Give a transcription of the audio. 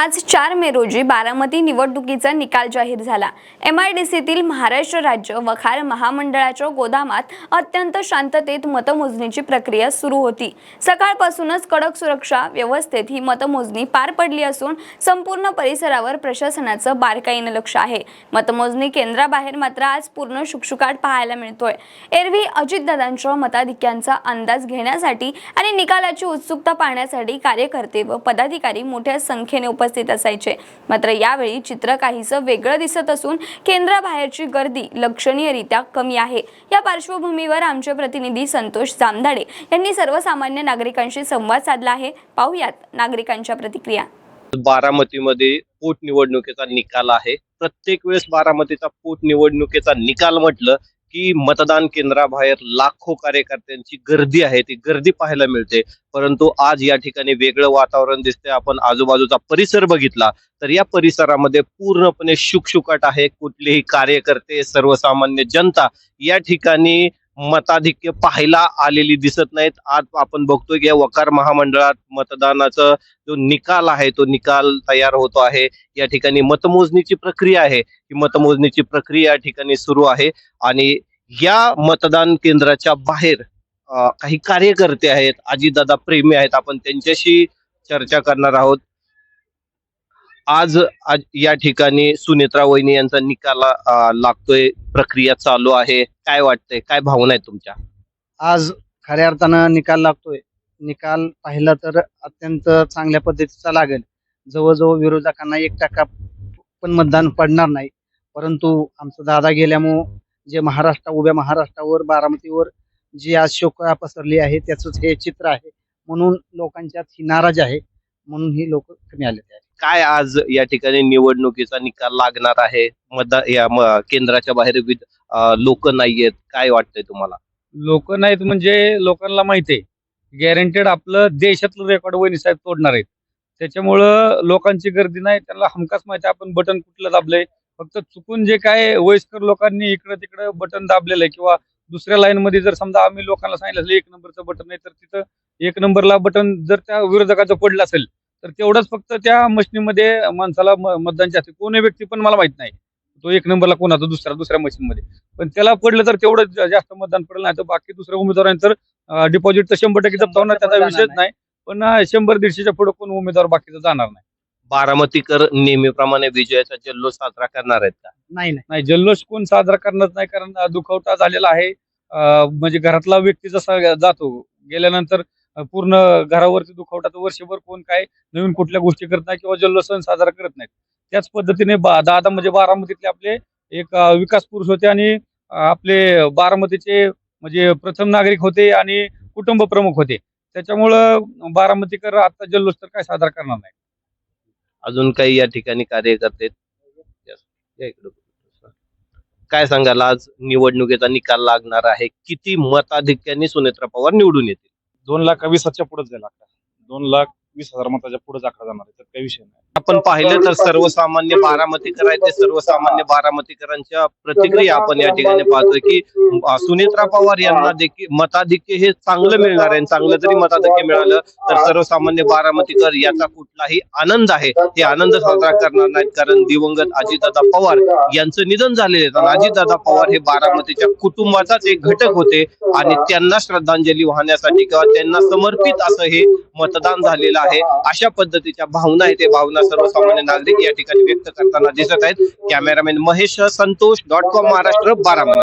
आज 4 मे रोजी बारामती निवडणुकीचा निकाल जाहीर झाला। MIDCतील महाराष्ट्र राज्य वखार महामंडळाच्या गोदामात अत्यंत शांततेत मतमोजणीची प्रक्रिया सुरू होती। सकाळपासूनच कडक सुरक्षा व्यवस्थेत ही मतमोजणी पार पडली असून संपूर्ण परिसरावर प्रशासनाचं बारकाईने लक्ष आहे। मतमोजणी केंद्राबाहेर मात्र आज पूर्ण शुकशुकाट पाहायला मिळतोय। एरवी अजितदादांच्या मताधिक्यांचा अंदाज घेण्यासाठी आणि निकालाची उत्सुकता पाहण्यासाठी कार्यकर्ते व पदाधिकारी मोठ्या संख्येने उपस्थित असायचे। मात्र यावेळी चित्र काहीसं वेगळं दिसत असून केंद्राबाहेरची गर्दी लक्षणीयरित्या कमी आहे। या पार्श्वभूमीवर आमचे प्रतिनिधी संतोष जामदाडे यांनी सर्वसामान्य नागरिकांशी संवाद साधला आहे। पाहूयात नागरिकांच्या प्रतिक्रिया। बारामतीमध्ये पोटनिवडणुकीचा निकाल आहे। प्रत्येक वेळेस बारामतीचा पोटनिवडणुकीचा निकाल म्हटलं की मतदान केंद्राबाहेर लाखो कार्यकर्त्यांची गर्दी आहे, ती गर्दी पाहायला मिळते। परंतु आज या ठिकाणी वेगळं वातावरण दिसते। आपण आजूबाजूचा परिसर बघितला तर या परिसरामध्ये पूर्णपणे शुकशुकाट आहे। कुठलेही कार्यकर्ते, सर्वसामान्य जनता या ठिकाणी मताधिक्य पाहायला आलेली दिसत नाहीत। आज आपण बघतोय की या वकार महामंडळात मतदानाचा जो निकाल आहे तो निकाल तयार होतो आहे। या ठिकाणी मतमोजणीची प्रक्रिया आहे, ही मतमोजणीची प्रक्रिया या ठिकाणी सुरू आहे आणि या मतदान केंद्राच्या बाहेर काही कार्यकर्ते आहेत, अजितदादा प्रेमी आहेत। आपण त्यांच्याशी चर्चा करणार आहोत। आज या ठिकाणी सुनेत्रा वहिनी यांचा निकाल लागतोय, प्रक्रिया चालू आहे। काय वाटतंय, काय भावना आहेत तुमच्या? आज खऱ्या अर्थानं निकाल लागतोय। निकाल पाहिला तर अत्यंत चांगल्या पद्धतीचा लागेल। जवळजवळ विरोधकांना 1% पण मतदान पडणार नाही। परंतु आमचा दादा गेल्यामुळे जे उभ्या महाराष्ट्रावर, बारामतीवर जी आज शोका पसरली आहे त्याच हे चित्र आहे। म्हणून लोकांच्यात ही नाराज आहे, म्हणून ही लोक कमी आले आहेत। काय आज या ठिकाणी निवडणुकीचा निकाल लागणार आहे, केंद्राच्या बाहेर लोक नाहीयेत, काय वाटतंय तुम्हाला? लोक नाहीत म्हणजे लोकांना माहिती आहे गॅरंटेड आपलं देशातलं रेकॉर्ड वहिनी साहेब तोडणार आहेत। त्याच्यामुळं लोकांची गर्दी नाही, त्यांना हमखास माहिती आपण बटन कुठलं दाबलंय। फक्त चुकून जे काय वयस्कर लोकांनी इकडं तिकडं बटन दाबलेलं आहे किंवा दुसऱ्या लाईन मध्ये जर समजा आम्ही लोकांना सांगितलं 1 नंबरचं बटन आहे तर तिथं 1 नंबरला बटन जर त्या विरोधकाचं पडलं असेल तर तेवढंच फक्त त्या मशीनमध्ये माणसाला मतदानच्या हाती कोणी व्यक्ती पण मला माहित नाही तो 1 नंबरला कोणाचा दुसऱ्या मशीनमध्ये पण त्याला पडलं तर तेवढं जास्त मतदान पडलं नाही तर बाकी दुसऱ्या उमेदवारांतर डिपॉझिट तर 100% जप्त होणार, त्याचा विषयच नाही। पण 100-150च्या पुढे कोण उमेदवार बाकीचा जाणार नाही। बारामतीकर नेहमीप्रमाणे विजयाचा जल्लोष साजरा करणार आहेत का? नाही, जल्लोष कोण साजरा करणार नाही, कारण दुखवटा झालेला आहे। म्हणजे घरातला व्यक्ती जसा जातो गेल्यानंतर पूर्ण घरावरती दुखवटा, तर वर्षभर कोण काय नवीन कुठल्या गोष्टी करत नाही किंवा जल्लोष सण साजरा करत नाहीत। त्याच पद्धतीने दादा म्हणजे बारामतीतले आपले एक विकास पुरुष होते आणि आपले बारामतीचे म्हणजे प्रथम नागरिक होते आणि कुटुंब प्रमुख होते। त्याच्यामुळं बारामतीकर आता जल्लोष तर काय साजरा करणार नाही। अजून काही या ठिकाणी कार्यकर्ते काय सांगाल? आज निवडणुकीचा निकाल लागणार आहे, किती मताधिक्याने सुनेत्रा पवार निवडून येतील? 2,20,000च्या पुढेच जायला लागतात। 2,20,000 मताच्या पुढे आकडा जाणार आहे, तर काही विषय नाही। आपण पाहिलं तर सर्वसामान्य बारामतीकर आहेत, ते सर्वसामान्य बारामतीकरांच्या प्रतिक्रिया आपण या ठिकाणी पाहतोय की सुनेत्रा पवार यांना देखील मताधिक्य हे चांगलं मिळणार आहे। चांगलं जरी मताधिक्य मिळालं तर सर्वसामान्य बारामतीकर याचा कुठलाही आनंद आहे ते आनंद साजरा करणार नाहीत, कारण दिवंगत अजितदादा पवार यांचं निधन झालेले आहे। अजितदादा पवार हे बारामतीच्या कुटुंबाचाच एक घटक होते आणि त्यांना श्रद्धांजली वाहण्यासाठी किंवा त्यांना समर्पित असं हे मतदान झालेलं आहे। अशा पद्धतीच्या भावना आहे, ते भावना सर्वसामान्य नागरिक या ठिकाणी व्यक्त करताना दिसत आहेत। कॅमेरामॅन महेश, संतोष.com महाराष्ट्र, बारामती।